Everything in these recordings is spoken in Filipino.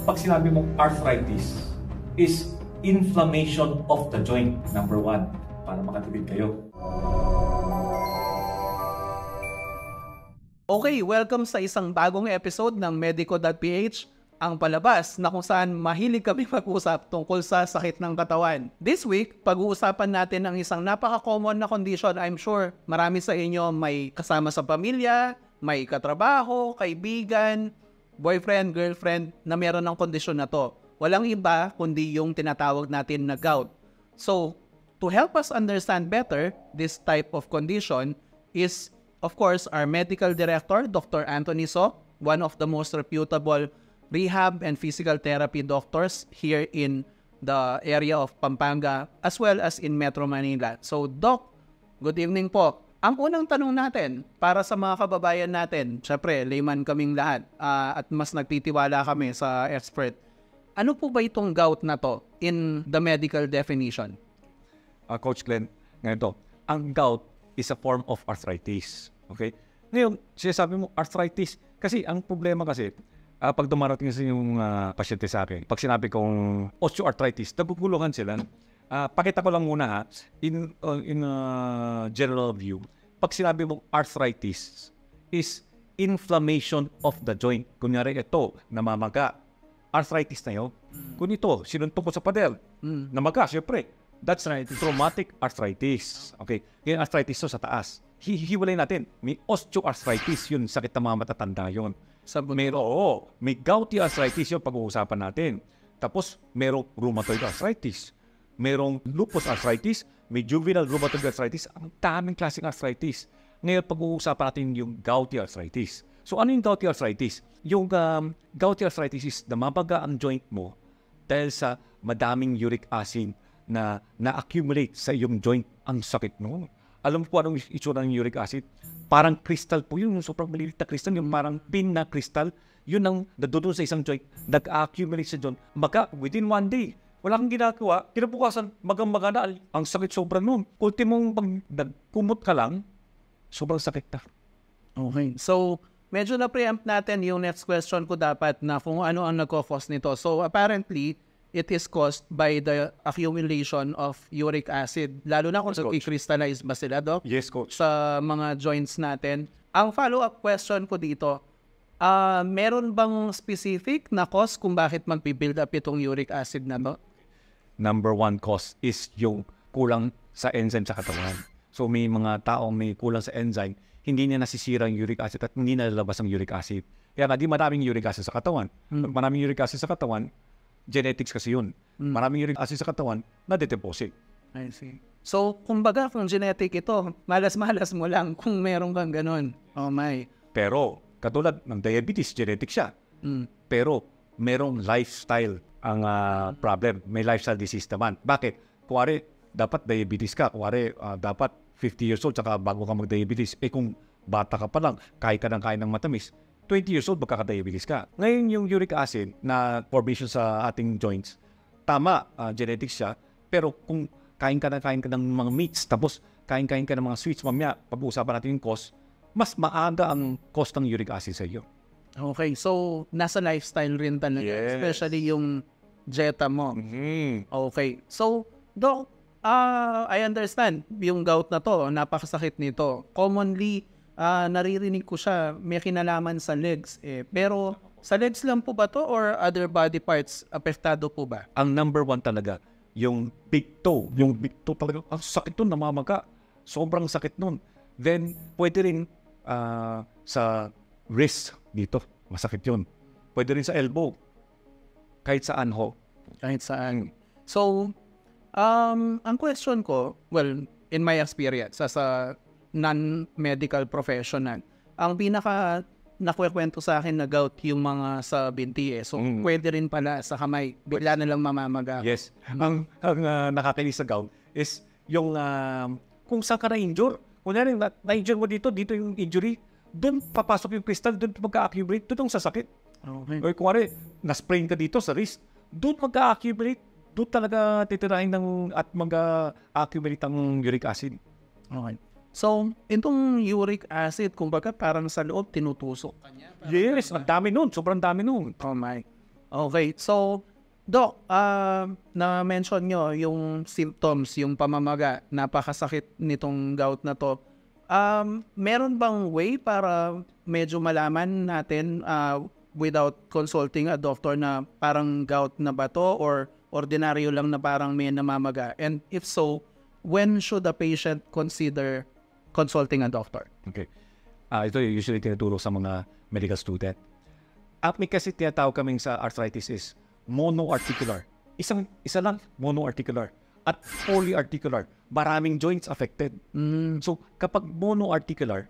Pag sinabi mong arthritis is inflammation of the joint, number 1, para makatipid kayo. Okay, welcome sa isang bagong episode ng Medico.ph, ang palabas na kung saan mahilig kami mag-usap tungkol sa sakit ng katawan. This week, pag-uusapan natin ang isang napaka-common na condition. I'm sure marami sa inyo may kasama sa pamilya, may katrabaho, kaibigan, boyfriend, girlfriend na meron ng kondisyon na to. Walang iba kundi yung tinatawag natin na gout. So, to help us understand better this type of condition is, of course, our medical director, Dr. Anthony So, one of the most reputable rehab and physical therapy doctors here in the area of Pampanga as well as in Metro Manila. So, Doc, good evening po. Ang unang tanong natin para sa mga kababayan natin, syempre, layman kaming lahat at mas nagtitiwala kami sa expert. Ano po ba itong gout na to in the medical definition? Coach Glenn, ganito, ang gout is a form of arthritis. Okay? Ngayon, sinasabi mo arthritis, kasi ang problema kasi, pag dumarating sa yung pasyente sa akin, pag sinabi kong osteoarthritis, naguguluhan sila. Pakita ko lang muna ha, in general view, pag sinabi mong arthritis is inflammation of the joint. Kunyari ito, namamaga, arthritis na yun. Kung ito, sinuntok ko sa pader, namaga, syempre, that's right, traumatic arthritis. Okay, yung arthritis to sa taas. Hihiwalay natin, may osteoarthritis, yun, sakit na mga matatanda yun. May gouty arthritis yung pag-uusapan natin. Tapos, merong rheumatoid arthritis. Merong lupus arthritis, may juvenile rheumatoid arthritis, ang daming klaseng arthritis. Ngayon, pag-uusapan natin yung gouty arthritis. So, ano yung gouty arthritis? Yung gouty arthritis is namabaga ang joint mo dahil sa madaming uric acid na na-accumulate sa iyong joint. Ang sakit mo. Alam mo po anong itsura ng uric acid? Parang crystal po yun, yung sobrang maliit na crystal, yung parang pin na crystal. Yun ang nadudun sa isang joint, nag-accumulate sa joint. Maga, within 1 day. Wala kang ginagawa, kinabukasan, magang-maga na, ang sakit sobrang nun. Ultimong pag nagkumot ka lang, sobrang sakit na. Okay. So, medyo na-preempt natin yung next question ko dapat na kung ano ang nagko-cause nito. So, apparently, it is caused by the accumulation of uric acid. Lalo na kung nag-crystallize ba sila, Doc? Yes, Coach. Sa mga joints natin. Ang follow-up question ko dito, meron bang specific na cause kung bakit mag-build up itong uric acid na to? Number 1 cause is yung kulang sa enzyme sa katawan. So may mga taong may kulang sa enzyme, hindi niya nasisira yung uric acid at hindi nalalabas ang uric acid. Kaya nga di maraming uric acid sa katawan. Pag maraming uric acid sa katawan, genetics kasi yun. Maraming uric acid sa katawan, na-deposit. I see. So, kumbaga kung genetic ito, malas-malas mo lang kung meron kang ganun. Oh my. Pero, katulad ng diabetes, genetic siya. Pero, merong lifestyle ang problem. May lifestyle disease naman. Bakit? Kuwari, dapat diabetes ka. Kuwari, dapat 50 years old, tsaka bago ka mag-diabetes. Kung bata ka pa lang, kain ka ng matamis, 20 years old, magkaka-diabetes ka. Ngayon, yung uric acid na formation sa ating joints, tama, genetics siya. Pero kung kain ka ng mga meats, tapos kain ka ng mga sweets, mamaya, pag-uusapan natin yung cause, mas maaga ang cause ng uric acid sa iyo. Okay, so nasa lifestyle rin talaga, yes. Especially yung dieta mo. Okay, so Doc, I understand yung gout na to, napakasakit nito. Commonly, naririnig ko siya, may kinalaman sa legs. Pero sa legs lang po ba to or other body parts apektado po ba? Ang number 1 talaga, yung big toe. Yung big toe talaga, ang sakit nun, namamaga. Sobrang sakit nun. Then, pwede rin sa wrist dito, masakit yun. Pwede rin sa elbow. Kahit saan ho. Kahit saan. So, ang question ko, well, in my experience as a non-medical professional, ang pinaka nakwekwento sa akin na gout yung mga sa binti So, pwede rin pala sa kamay. Bigla na lang mamamaga. Yes. Ang nakakainis sa gout is yung kung saan ka na-injure. Kunyari, na-injure mo dito yung injury, doon papasok yung crystal, doon magka-accumulate, doon ang sasakit. Okay. O kunyari, na-sprain ka dito sa wrist, doon magka-accumulate, doon talaga titirahin at mag-accumulate ang uric acid. Okay. So, itong uric acid, kumbaga parang sa loob, tinutusok kanya. Yes, ang dami nun. Sobrang dami nun. Oh my. Okay. So, Doc, na-mention nyo yung symptoms, yung pamamaga, napakasakit nitong gout na to. Meron bang way para medyo malaman natin without consulting a doctor na parang gout na ba to or ordinaryo lang na parang may namamaga? And if so, when should a patient consider consulting a doctor? Okay. Ito usually tinuturo sa mga medical student. At may kasi tinatawag kaming sa arthritis is monoarticular. Isa lang, monoarticular. At polyarticular. Maraming joints affected. So, kapag monoarticular,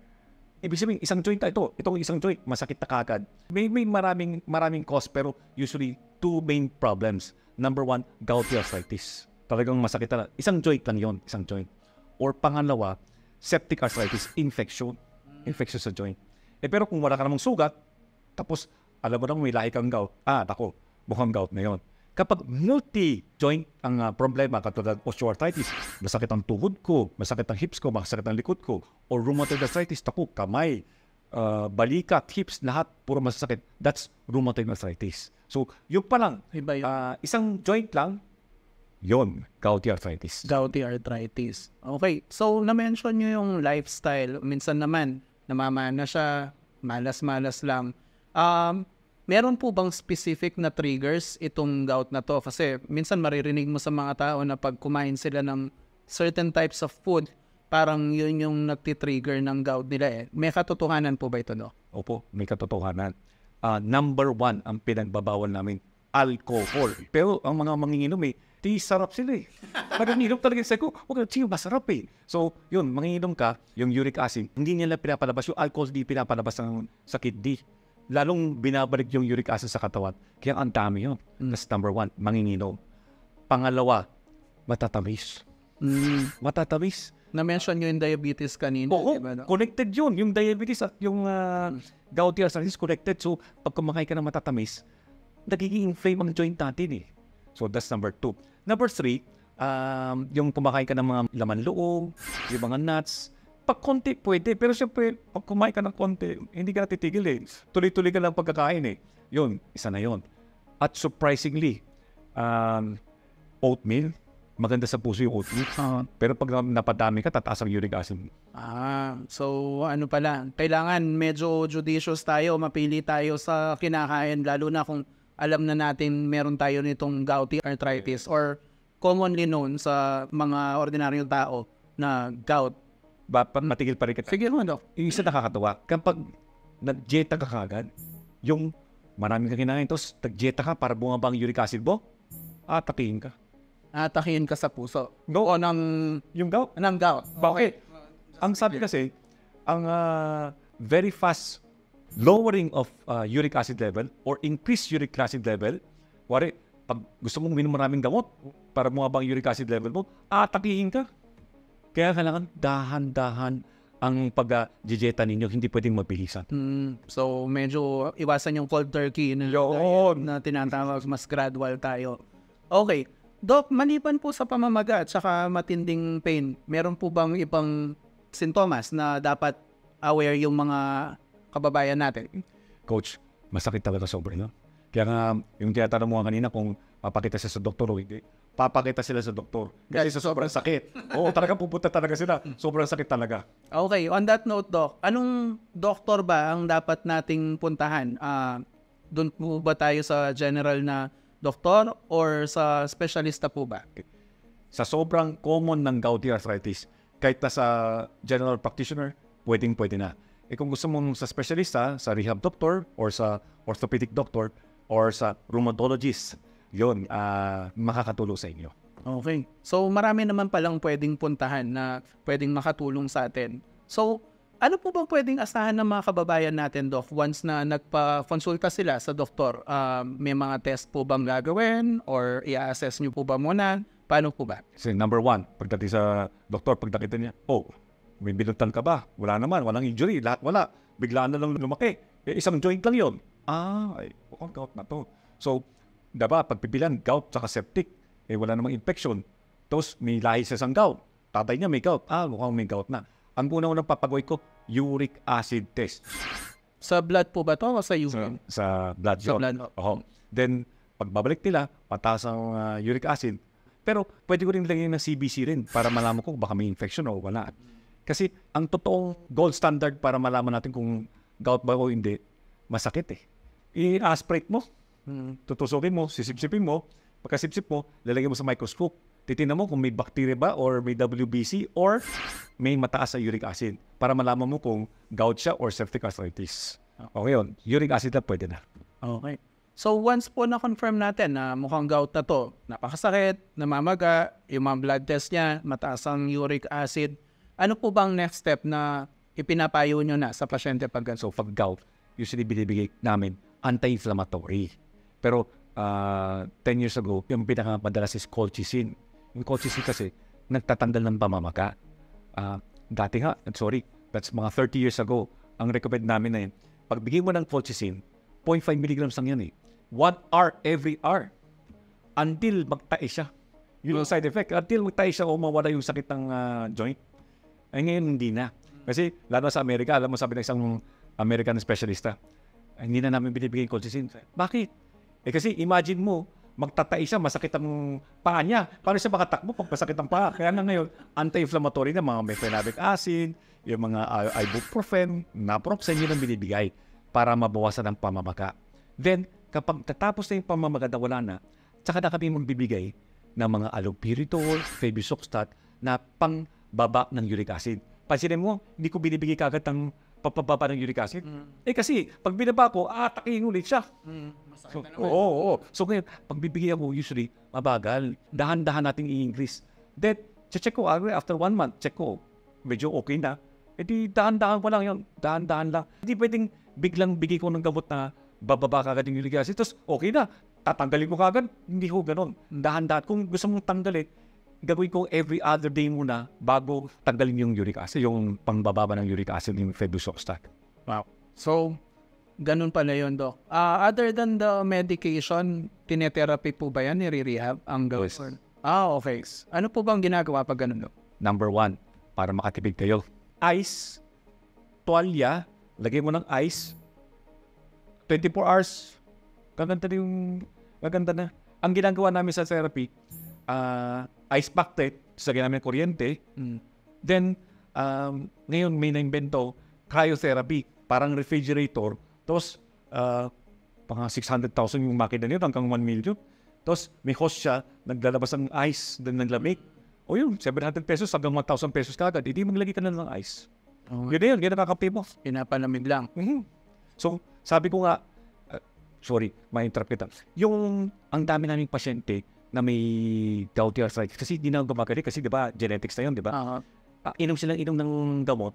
ibig sabihin, isang joint na ito. Itong isang joint, masakit na kagad. May maraming cause, pero usually, two main problems. Number one, gouty arthritis. Talagang masakit na. Isang joint lang yon, isang joint. Or pangalawa, septic arthritis, infection. Infection sa joint. Pero kung wala ka namang sugat, tapos, alam mo na may lahi kang gout, tako, mukhang gout na yon. Kapag multi-joint ang problema, katulad osteoarthritis, masakit ang tuhod ko, masakit ang hips ko, masakit ang likod ko, or rheumatoid arthritis, tako, kamay, balikat, hips, lahat, puro masasakit. That's rheumatoid arthritis. So, yun pa lang, isang joint lang, yon, gouty arthritis. Gouty arthritis. Okay. So, na-mention nyo yung lifestyle. Minsan naman, namamana siya, malas-malas lang. Meron po bang specific na triggers itong gout na to? Kasi minsan maririnig mo sa mga tao na pag kumain sila ng certain types of food, parang yun yung nagtitrigger ng gout nila . May katotohanan po ba ito, no? Opo, may katotohanan. Number one, ang pinagbabawal namin, alcohol. Pero ang mga manginginom sarap sila . Mag-inom talaga sa ko, masarap . So, yun, manginginom ka, yung uric acid, hindi nila pinapalabas, yung alcohol hindi pinapalabas sa kidney. Lalong binabalik yung uric acid sa katawan. Kaya ang dami yun. That's number one, manginginom. Pangalawa, matatamis. Matatamis. Na-mention nyo yung diabetes kanina. Oo, diba, no? Connected yun. Yung diabetes at yung gouty arthritis connected. So, pag kumakain ka ng matatamis, nagiging inflame ang joint natin . So, that's number two. Number three, yung kumakain ka ng mga laman loob, yung mga nuts. Pag konti, pwede. Pero siyempre, pag kumain ka ng konti, hindi ka natitigil . Tuloy-tuloy ka lang pagkakain . Yun, isa na yun. At surprisingly, oatmeal, maganda sa puso yung oatmeal. Pero pag napadami ka, tataas ang uric acid. So ano pala, kailangan medyo judicious tayo, mapili tayo sa kinakain, lalo na kung alam na natin meron tayo nitong gouty arthritis or commonly known sa mga ordinaryong tao na gout. Matigil pa rin kita. Sige mo, Dok. Yung isa nakakatawa, kapag nag-dieta ka kagad, yung maraming ka kinain, tapos nag-dieta ka para bumaba ang uric acid mo, atakihin ka. Atakihin ka sa puso. No. O ng... Yung gout. Ng gout. Okay. Ang sabi kasi, ang very fast lowering of uric acid level or increased uric acid level, pag gusto mong minom maraming gamot para bumaba ang uric acid level mo, atakihin ka. Kaya kailangan dahan-dahan ang pag-dieta ninyo, hindi pwedeng mabilisan. So, medyo iwasan yung cold turkey na tinatawag, mas gradual tayo. Okay. Doc, maliban po sa pamamaga at saka matinding pain, meron po bang ibang sintomas na dapat aware yung mga kababayan natin? Coach, masakit talaga sobra, no? Kaya nga, yung tinatanong mo kanina kung papakita siya sa doktor o hindi, papakita sila sa doktor. Kasi sa sobrang sakit. Oo, talaga pupunta talaga sila. Sobrang sakit talaga. Okay, on that note, Doc, anong doktor ba ang dapat nating puntahan? Doon po ba tayo sa general na doktor or sa specialista po ba? Sa sobrang common ng gouty arthritis, kahit na sa general practitioner, pwede na. Kung gusto mong sa specialista, sa rehab doctor or sa orthopedic doctor or sa rheumatologist, yun, makakatulong sa inyo. Okay. So, marami naman palang pwedeng puntahan na pwedeng makatulong sa atin. So, ano po bang pwedeng asahan ng mga kababayan natin, Doc, once na nagpa-consulta sila sa doktor? May mga test po bang gagawin or i-assess nyo po ba muna? Paano po ba? Kasi number one, pagdating sa doktor, pag nakita niya, may binutan ka ba? Wala naman, walang injury, lahat wala. Biglaan na lang lumaki. Isang joint lang yun. Mukhang gout na to. So, diba, pagpipilan, gout saka septic, wala namang infection. Tapos, may lahi sa isang gout. Tatay niya may gout. Mukhang may gout na. Ang unang-unang papagawin ko, uric acid test. Sa blood po ba to o sa Sa, urine? sa blood Sa yun. blood. Oo. Then, pagbabalik nila, pataas ang uric acid. Pero, pwede ko rin lagyan ng CBC rin para malaman ko baka may infection o wala. Kasi, ang totoong gold standard para malaman natin kung gout ba o hindi, masakit eh. I-aspirate mo, tutusukin mo, sisipsipin mo, pagkasipsip mo, lalagyan mo sa microscope. Titingnan mo kung may bacteria ba or may WBC or may mataas sa uric acid para malaman mo kung gout siya or septic arthritis. Okay yun. Uric acid na pwede na. Okay. So once po na-confirm natin na mukhang gout na to, napakasakit, namamaga, yung mga blood test niya, mataas ang uric acid, ano po bang next step na ipinapayo nyo na sa pasyente pag ganito? So, pag gout, usually binibigay namin anti-inflammatory. Pero 10 years ago, yung pinakamadalas is colchicine. Yung colchicine kasi, nagtatanggal ng pamamaga. Dati nga, that's mga 30 years ago, ang recommend namin na yun, pagbigay mo ng colchicine, 0.5 milligrams lang yan eh. 1 hour every hour. Until magtae siya. Yun ang side effect. Until magtae siya o mawala yung sakit ng joint. Ay ngayon, hindi na. Kasi, lalo sa Amerika, alam mo sabi ng isang American specialista, hindi na namin binibigay yung colchicine. Bakit? Kasi imagine mo, magtatai siya, masakit ang paa niya. Paano siya makatakbo pag masakit ang paa? Kaya nga ngayon, anti-inflammatory na mga mefenamic acid, yung mga ibuprofen, naproxen, yun ang binibigay para mabawasan ang pamamaga. Then, kapag tatapos na yung pamamaga na wala na, tsaka na kami magbibigay ng mga allopuritol, febusoxstat na pangbaba ng uric acid. Pansinin mo, hindi ko binibigay kagad ng papababa ng uric acid. Kasi, pag binaba ko, atakihin ulit siya. So, oo. So ngayon, pag bibigyan ako, usually, mabagal. Dahan-dahan nating i-increase. Then, check ko, after 1 month, check ko, medyo okay na. E di, dahan-dahan ko lang yun. Dahan-dahan lang. Hindi pwedeng biglang bigay ko ng gamot na bababa kagad yung uric acid. Tapos, okay na. Tatanggalin ko kagad. Hindi ko ganun. Dahan-dahan. Kung gusto mong tanggalin, gagawin ko every other day muna bago tanggalin yung uric acid, yung pangbababa ng uric acid, yung febusoxstat. Wow. So, ganun pala yun, Doc. Other than the medication, tinetherapy po ba yan? Nire-rehab ang gout? Yes. Okay. Ano po bang ginagawa pag ganun, Doc? Number 1, para makatipid kayo. Ice, tuwalya, lagay mo ng ice, 24 hours, gaganda na. Ang ginagawa namin sa therapy, ice pack tape, sagay namin kuryente. Then, ngayon may na-invento, cryotherapy, parang refrigerator. Tapos, mga 600,000 yung makina niyo, hanggang 1 million. Tapos, may host siya, naglalabas ng ice, then ng lamig. O yun, 700 pesos hanggang 1,000 pesos kagad. Hindi maglagay ka na ng ice. Yun na yun, yun nakakapi mo. Pinapalamig lang. So, sabi ko nga, ma-interrupt kita. Yung, ang dami naming pasyente na may gouty arthritis, kasi hindi na gumagaling, kasi di ba, genetics na yun, di ba? Inom ng gamot,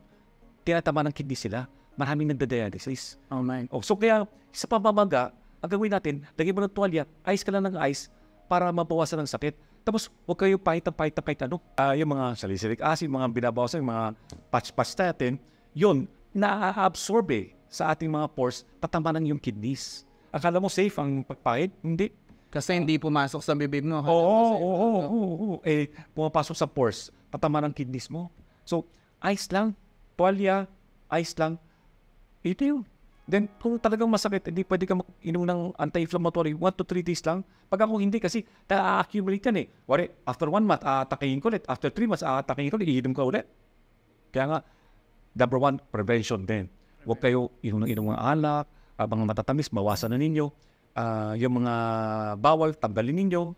tinatama ng kidney sila. Maraming nagda-dialysis. Oh my. So kaya sa pamamaga, ang gawin natin, lagyan mo ng tuwalya, ice ka lang ng ice para mabawasan ng sakit. Tapos huwag kayo pahit. Yung mga salicylic acid, mga binabawasan, yung mga patch-patch natin, yun, na-absorb sa ating mga pores, tatamanan yung kidneys. Akala mo safe ang pagpahit? Hindi. Kasi hindi pumasok sa bibig mo. Oo. Pumapasok sa pores, tatamanan ng kidneys mo. So, ice lang, tuwalya, ice lang, ito yun. Then, kung talagang masakit, hindi pwede ka inom ng anti-inflammatory 1 to 3 days lang. Pag ako hindi, kasi na-accumulate yan Wari, after 1 month, aatakihin ko ulit. After 3 months, aatakihin ko ulit. Iinom ka ulit. Kaya nga, number 1, prevention din. Huwag kayo inom ng alak, mga matatamis, bawasan na ninyo. Yung mga bawal, tanggalin ninyo.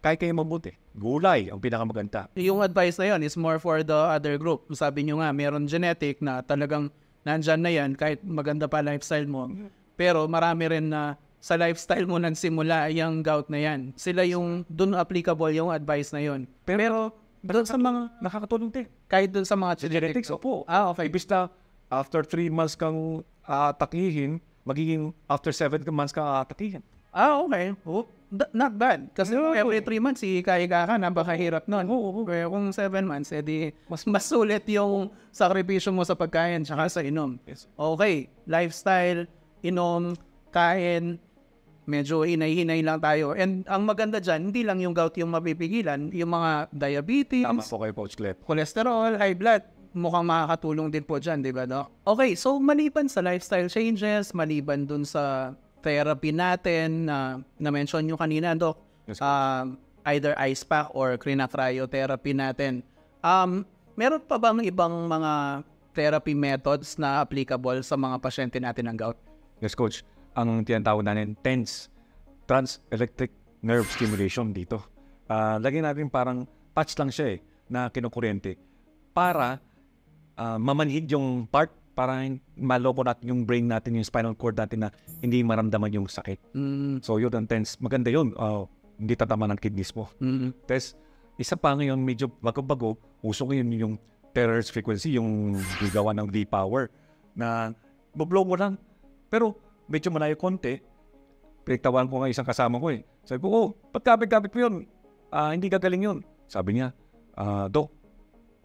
Kaya kayo mabuti. Gulay, ang pinakamaganda. Yung advice na yun is more for the other group. Sabi nyo nga, meron genetic na talagang nandyan na yan, kahit maganda pa lifestyle mo. Pero marami rin na sa lifestyle mo nagsimula yung gout na yan. Sila yung, dun applicable yung advice na yun. Pero doon sa mga nakakatulong din. kahit dun sa mga Genetics, opo. Okay. Ibig na, after 3 months kang atakihin, magiging after 7 months kang atakihin. Okay. Not bad. Kasi every 3 months, ikaiga ka, napakahirap nun. Pero kung 7 months, edi mas sulit yung sakripisyo mo sa pagkain tsaka sa inom. Yes. Okay, lifestyle, inom, kain, medyo hinay-hinay lang tayo. And ang maganda dyan, hindi lang yung gout yung mapipigilan, yung mga diabetes, Tama po kayo, Coach Clef. cholesterol, high blood, mukhang makakatulong din po dyan, di ba, Doc? Okay, so maliban sa lifestyle changes, maliban dun sa therapy natin na-mention nyo kanina, Doc, Yes, either ice pack or cryotherapy natin. Meron pa bang ibang mga therapy methods na applicable sa mga pasyente natin ng gout? Yes, Coach. Ang tinatawag natin, TENS, Trans-Electric Nerve Stimulation dito. Lagyan natin parang touch lang siya na kinukuryente para mamanhid yung part, para maloko natin yung brain natin, yung spinal cord natin na hindi maramdaman yung sakit. So yun ang TENS. Maganda yun. Hindi tatama ng kidneys mo. Tapos, isa pa ngayon, medyo bago-bago, uso ngayon yung Terror's frequency, yung gigawa ng V-power na bublow mo lang. Pero medyo malayo konti. Pinagtawan ko nga isang kasama ko Sabi ko, ba't kapit-kapit mo yun? Hindi gagaling yun. Sabi niya, Dok,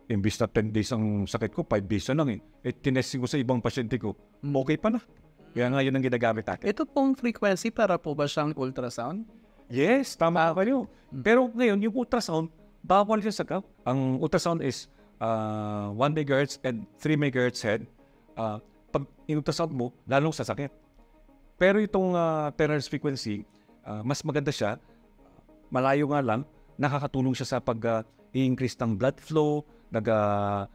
imbis na 10 days ang sakit ko, 5 days na lang tinesting ko sa ibang pasyente ko. Okay pa na. Kaya nga yun ang ginagamit natin. Ito pong frequency para po ba siyang ultrasound? Yes, tama kayo. Pero ngayon, yung ultrasound, bawal siya sa gout. Ang ultrasound is 1 MHz and 3 MHz head. Pag in-ultrasound mo, lalong sasakit. Pero itong Terror's frequency, mas maganda siya. Malayo nga lang, nakakatulong siya sa pag-i-increase ng blood flow,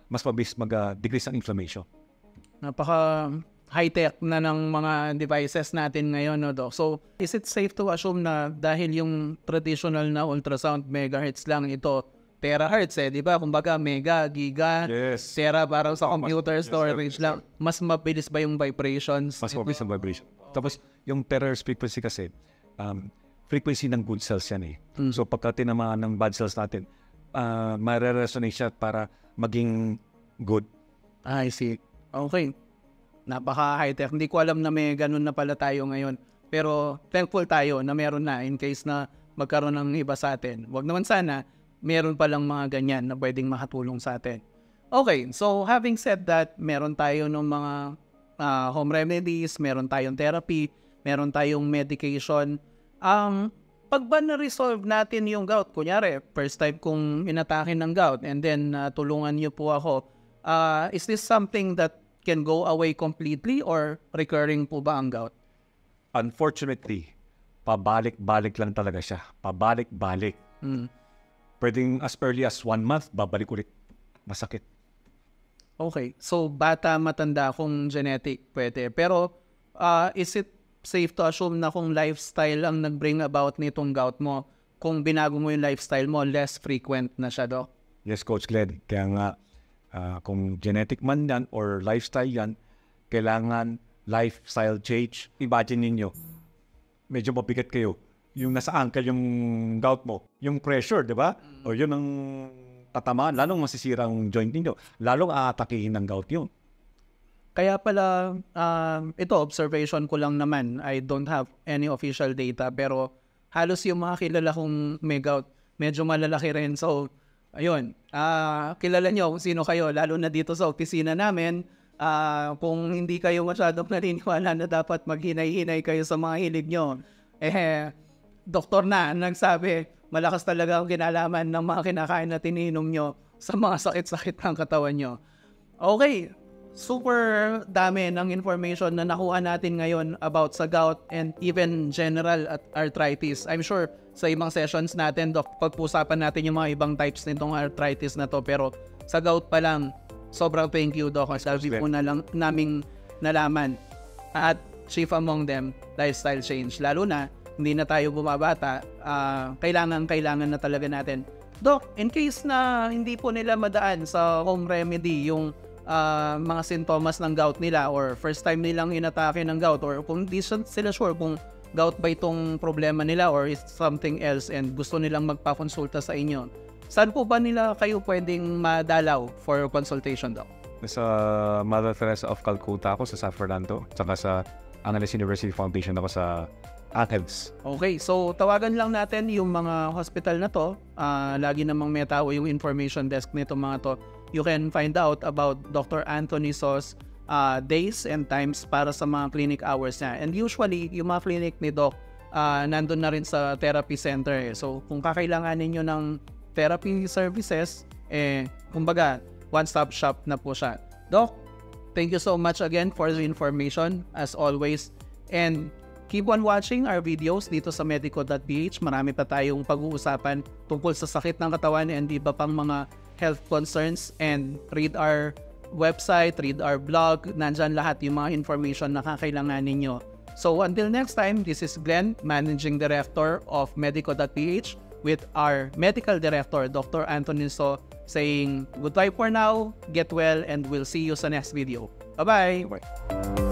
mas mabilis mag-decrease ng inflammation. Napaka high-tech na ng mga devices natin ngayon, no, Doc? So, is it safe to assume na dahil yung traditional na ultrasound megahertz lang, ito terahertz di ba? Kumbaga mega, giga, Yes. tera parang sa computer storage lang. Mas mabilis ba yung vibrations? Mas mabilis ang vibration. Tapos, yung Terror's frequency kasi, frequency ng good cells yan So, pagka tinamaan ng bad cells natin, mare-resonate siya para maging good. I see. Okay. Napaka high-tech. Hindi ko alam na may ganun na pala tayo ngayon. Pero thankful tayo na meron na in case na magkaroon ng iba sa atin. Wag naman sana, meron palang mga ganyan na pwedeng makatulong sa atin. Okay, so having said that, meron tayo ng mga home remedies, meron tayong therapy, meron tayong medication. Pag ba na-resolve natin yung gout, kunyari, first time kong inatake ng gout and then tulungan niyo po ako, is this something that can go away completely or recurring po ba ang gout? Unfortunately, pabalik-balik lang talaga siya. Pabalik-balik. Pwedeng as early as 1 month, babalik ulit. Masakit. Okay. So, bata, matanda kung genetic, pwede. Pero, is it safe to assume na kung lifestyle ang nag-bring about nitong gout mo, kung binago mo yung lifestyle mo, less frequent na siya, Doc? Yes, Coach Glenn. Kaya nga, kung genetic man yan or lifestyle yan, kailangan lifestyle change. Imagine ninyo, medyo mabigat kayo. Yung nasa ankle yung gout mo, yung pressure, di ba? O yun ang tatamaan, lalong masisira ang joint ninyo. Lalong aatakihin ng gout yun. Kaya pala, ito, observation ko lang naman. I don't have any official data, pero halos yung mga kilala kong may gout, medyo malalaki rin. So, ayun, kilala nyo kung sino kayo, lalo na dito sa opisina namin. Kung hindi kayo masyadong naniniwala na dapat maghinay-hinay kayo sa mga hilig nyo, doktor na nagsabi, malakas talaga ang kinalaman ng mga kinakain na tininom nyo sa mga sakit-sakit ng katawan nyo. Okay, super dami ng information na nakuha natin ngayon about sa gout and even general arthritis. I'm sure sa ibang sessions natin, Doc, pag-usapan natin yung mga ibang types nitong arthritis na to. Pero sa gout pa lang, sobrang thank you, Doc. Sabi po na lang naming nalaman. At chief among them, lifestyle change. Lalo na, hindi na tayo bumabata, kailangan na talaga natin. Doc, in case na hindi po nila madaan sa home remedy yung mga sintomas ng gout nila or first time nilang inatake ng gout or kung di sila sure kung gout ba itong problema nila or is something else and gusto nilang magpakonsulta sa inyo, saan po ba nila kayo pwedeng madalaw for consultation, Doc? Sa Mother Teresa of Calcutta ako, sa San Fernando, saka sa Angeles University Foundation ako sa Athens. Okay, so tawagan lang natin yung mga hospital na to. Lagi namang may tao yung information desk nito mga to. You can find out about Dr. Anthony So's days and times para sa mga clinic hours niya. And usually, yung mga clinic ni Doc, nandun na rin sa therapy center. So, kung kakailanganin nyo ng therapy services, kumbaga, one-stop shop na po siya. Doc, thank you so much again for the information as always. And keep on watching our videos dito sa medico.ph. Marami pa tayong pag-uusapan tungkol sa sakit ng katawan and iba pang mga health concerns. And read our website, read our blog. Nandyan lahat yung mga information na kakailangan ninyo. So until next time, this is Glenn, Managing Director of medico.ph, with our Medical Director, Dr. Anthony So, saying goodbye for now, get well, and we'll see you sa next video. Bye-bye!